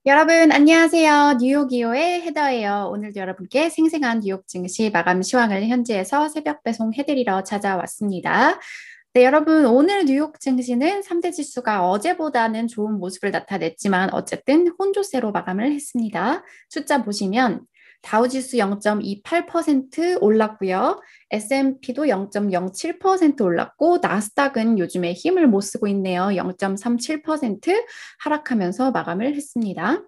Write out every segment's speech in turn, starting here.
여러분, 안녕하세요. 뉴욕이오의 헤더예요. 오늘도 여러분께 생생한 뉴욕 증시 마감 시황을 현지에서 새벽 배송해드리러 찾아왔습니다. 네, 여러분, 오늘 뉴욕 증시는 3대 지수가 어제보다는 좋은 모습을 나타냈지만 어쨌든 혼조세로 마감을 했습니다. 숫자 보시면 다우지수 0.28% 올랐고요. S&P도 0.07% 올랐고 나스닥은 요즘에 힘을 못 쓰고 있네요. 0.37% 하락하면서 마감을 했습니다.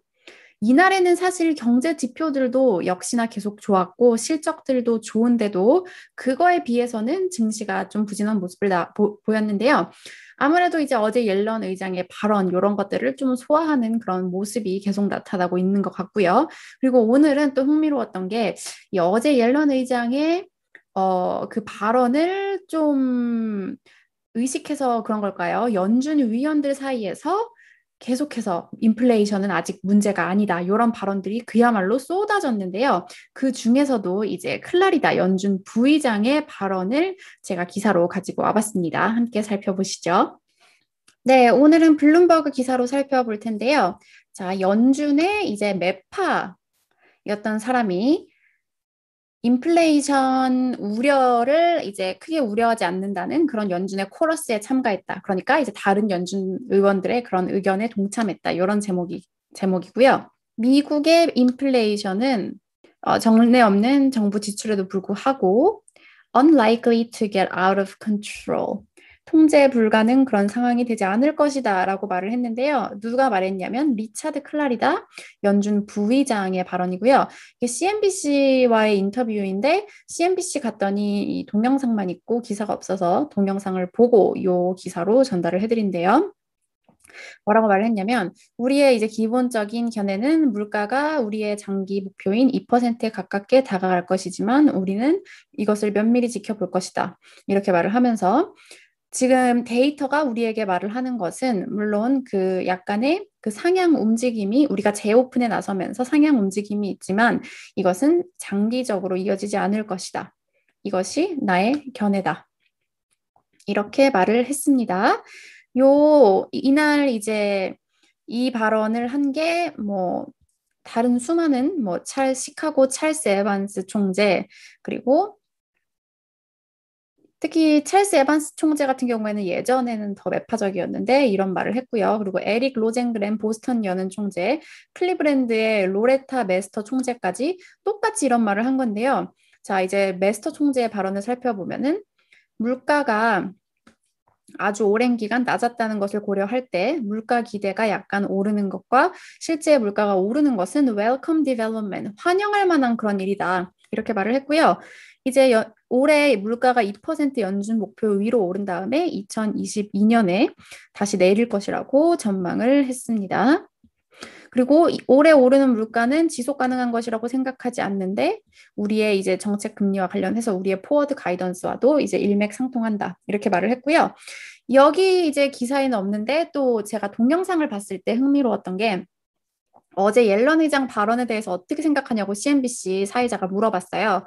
이날에는 사실 경제 지표들도 역시나 계속 좋았고 실적들도 좋은데도 그거에 비해서는 증시가 좀 부진한 모습을 보였는데요. 아무래도 이제 어제 옐런 의장의 발언 이런 것들을 좀 소화하는 그런 모습이 계속 나타나고 있는 것 같고요. 그리고 오늘은 또 흥미로웠던 게 이 어제 옐런 의장의 그 발언을 좀 의식해서 그런 걸까요? 연준 위원들 사이에서 계속해서 인플레이션은 아직 문제가 아니다. 이런 발언들이 그야말로 쏟아졌는데요. 그 중에서도 이제 클라리다 연준 부의장의 발언을 제가 기사로 가지고 와봤습니다. 함께 살펴보시죠. 네, 오늘은 블룸버그 기사로 살펴볼 텐데요. 자, 연준의 이제 매파였던 사람이 인플레이션 우려를 이제 크게 우려하지 않는다는 그런 연준의 코러스에 참가했다. 그러니까 이제 다른 연준 의원들의 그런 의견에 동참했다. 이런 제목이고요. 미국의 인플레이션은 정례 없는 정부 지출에도 불구하고 unlikely to get out of control. 통제 불가능 그런 상황이 되지 않을 것이다 라고 말을 했는데요. 누가 말했냐면 리차드 클라리다 연준 부의장의 발언이고요. 이게 CNBC와의 인터뷰인데 CNBC 갔더니 이 동영상만 있고 기사가 없어서 동영상을 보고 이 기사로 전달을 해드린대요. 뭐라고 말을 했냐면 우리의 이제 기본적인 견해는 물가가 우리의 장기 목표인 2%에 가깝게 다가갈 것이지만 우리는 이것을 면밀히 지켜볼 것이다. 이렇게 말을 하면서 지금 데이터가 우리에게 말을 하는 것은 물론 그 약간의 그 상향 움직임이 우리가 재오픈에 나서면서 상향 움직임이 있지만 이것은 장기적으로 이어지지 않을 것이다. 이것이 나의 견해다. 이렇게 말을 했습니다. 이날 이제 이 발언을 한 게 뭐 다른 수많은 뭐 시카고 찰스 에반스 총재 그리고 특히 찰스 에반스 총재 같은 경우에는 예전에는 더 매파적이었는데 이런 말을 했고요. 그리고 에릭 로젠그램 보스턴 연은 총재, 클리브랜드의 로레타 메스터 총재까지 똑같이 이런 말을 한 건데요. 자, 이제 메스터 총재의 발언을 살펴보면은 물가가 아주 오랜 기간 낮았다는 것을 고려할 때 물가 기대가 약간 오르는 것과 실제 물가가 오르는 것은 welcome development, 환영할 만한 그런 일이다. 이렇게 말을 했고요. 이제 올해 물가가 2% 연준 목표 위로 오른 다음에 2022년에 다시 내릴 것이라고 전망을 했습니다. 그리고 올해 오르는 물가는 지속 가능한 것이라고 생각하지 않는데 우리의 이제 정책 금리와 관련해서 우리의 포워드 가이던스와도 이제 일맥상통한다. 이렇게 말을 했고요. 여기 이제 기사에는 없는데 또 제가 동영상을 봤을 때 흥미로웠던 게 어제 옐런 의장 발언에 대해서 어떻게 생각하냐고 CNBC 사회자가 물어봤어요.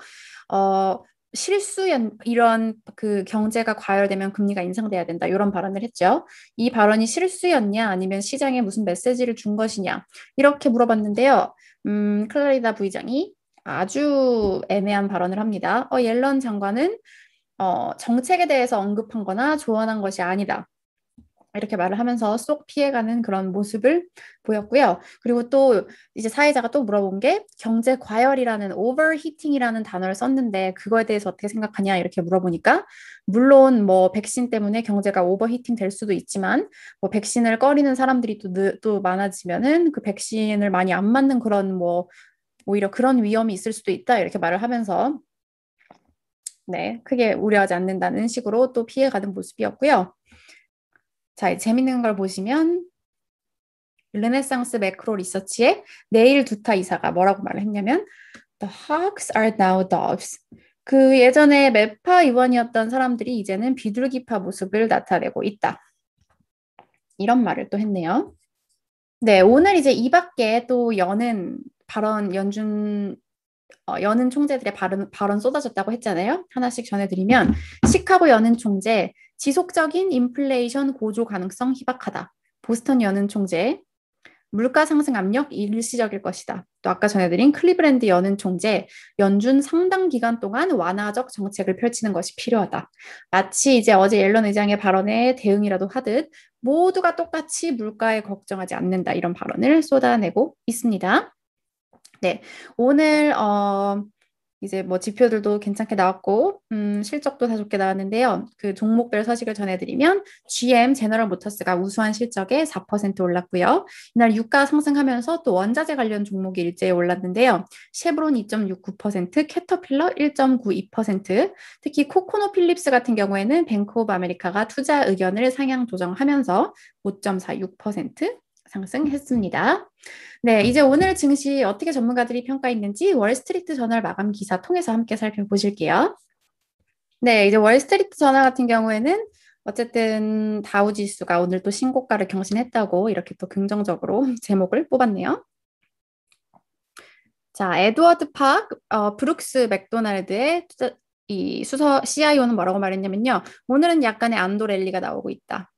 이런 그 경제가 과열되면 금리가 인상돼야 된다. 이런 발언을 했죠. 이 발언이 실수였냐 아니면 시장에 무슨 메시지를 준 것이냐 이렇게 물어봤는데요. 클라리다 부의장이 아주 애매한 발언을 합니다. 옐런 장관은 정책에 대해서 언급한 거나 조언한 것이 아니다. 이렇게 말을 하면서 쏙 피해가는 그런 모습을 보였고요. 그리고 또 이제 사회자가 또 물어본 게 경제 과열이라는 overheating이라는 단어를 썼는데 그거에 대해서 어떻게 생각하냐 이렇게 물어보니까 물론 뭐 백신 때문에 경제가 오버히팅 될 수도 있지만 뭐 백신을 꺼리는 사람들이 또 많아지면은 그 백신을 많이 안 맞는 그런 뭐 오히려 그런 위험이 있을 수도 있다 이렇게 말을 하면서 네, 크게 우려하지 않는다는 식으로 또 피해가는 모습이었고요. 자, 재밌는 걸 보시면 르네상스 매크로 리서치의 네일 두타 이사가 뭐라고 말을 했냐면 The hawks are now doves. 그 예전에 매파 의원이었던 사람들이 이제는 비둘기파 모습을 나타내고 있다. 이런 말을 또 했네요. 네, 오늘 이제 이 밖에 또 연은 총재들의 발언 쏟아졌다고 했잖아요. 하나씩 전해드리면 시카고 연은 총재, 지속적인 인플레이션 고조 가능성 희박하다. 보스턴 연은 총재, 물가 상승 압력 일시적일 것이다. 또 아까 전해드린 클리브랜드 연은 총재, 연준 상당 기간 동안 완화적 정책을 펼치는 것이 필요하다. 마치 이제 어제 옐런 의장의 발언에 대응이라도 하듯 모두가 똑같이 물가에 걱정하지 않는다. 이런 발언을 쏟아내고 있습니다. 네, 오늘 이제 뭐 지표들도 괜찮게 나왔고 실적도 다 좋게 나왔는데요. 그 종목별 서식을 전해드리면 GM 제너럴 모터스가 우수한 실적에 4% 올랐고요. 이날 유가 상승하면서 또 원자재 관련 종목이 일제히 올랐는데요. 쉐브론 2.69%, 캐터필러 1.92%, 특히 코코노필립스 같은 경우에는 뱅크 오브 아메리카가 투자 의견을 상향 조정하면서 5.46% 상승했습니다. 네, 이제 오늘 증시 어떻게 전문가들이 평가했는지 월스트리트 저널 마감 기사 통해서 함께 살펴보실게요. 네, 이제 월스트리트 저널 같은 경우에는 어쨌든 다우 지수가 오늘 또 신고가를 경신했다고 이렇게 또 긍정적으로 제목을 뽑았네요. 자, 에드워드 브룩스 맥도날드의 이 수서 CIO는 뭐라고 말했냐면요. 오늘은 약간의 안도 랠리가 나오고 있다.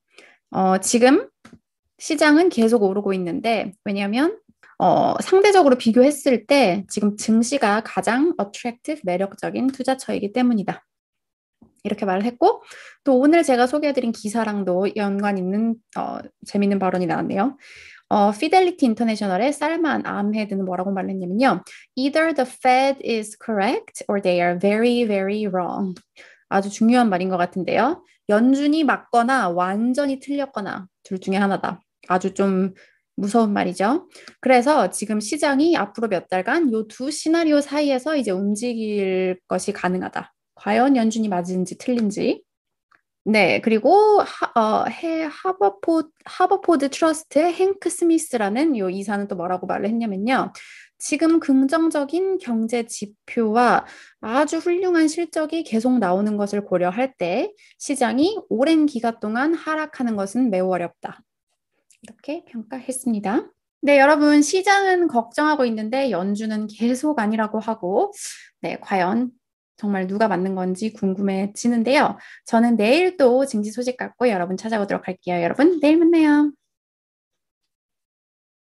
지금 시장은 계속 오르고 있는데 왜냐하면 상대적으로 비교했을 때 지금 증시가 가장 attractive, 매력적인 투자처이기 때문이다. 이렇게 말을 했고 또 오늘 제가 소개해드린 기사랑도 연관 있는 재밌는 발언이 나왔네요. 피델리티 인터내셔널의 살만 암헤드는 뭐라고 말했냐면요. Either the Fed is correct or they are very, very wrong. 아주 중요한 말인 것 같은데요. 연준이 맞거나 완전히 틀렸거나 둘 중에 하나다. 아주 좀 무서운 말이죠. 그래서 지금 시장이 앞으로 몇 달간 이 두 시나리오 사이에서 이제 움직일 것이 가능하다. 과연 연준이 맞은지 틀린지. 네, 그리고 하버포드 트러스트의 행크 스미스라는 요 이사는 또 뭐라고 말을 했냐면요. 지금 긍정적인 경제 지표와 아주 훌륭한 실적이 계속 나오는 것을 고려할 때 시장이 오랜 기간 동안 하락하는 것은 매우 어렵다. 이렇게 평가했습니다. 네, 여러분, 시장은 걱정하고 있는데 연준은 계속 아니라고 하고, 네, 과연 정말 누가 맞는 건지 궁금해지는데요. 저는 내일 또 증시 소식 갖고 여러분 찾아오도록 할게요. 여러분, 내일 만나요.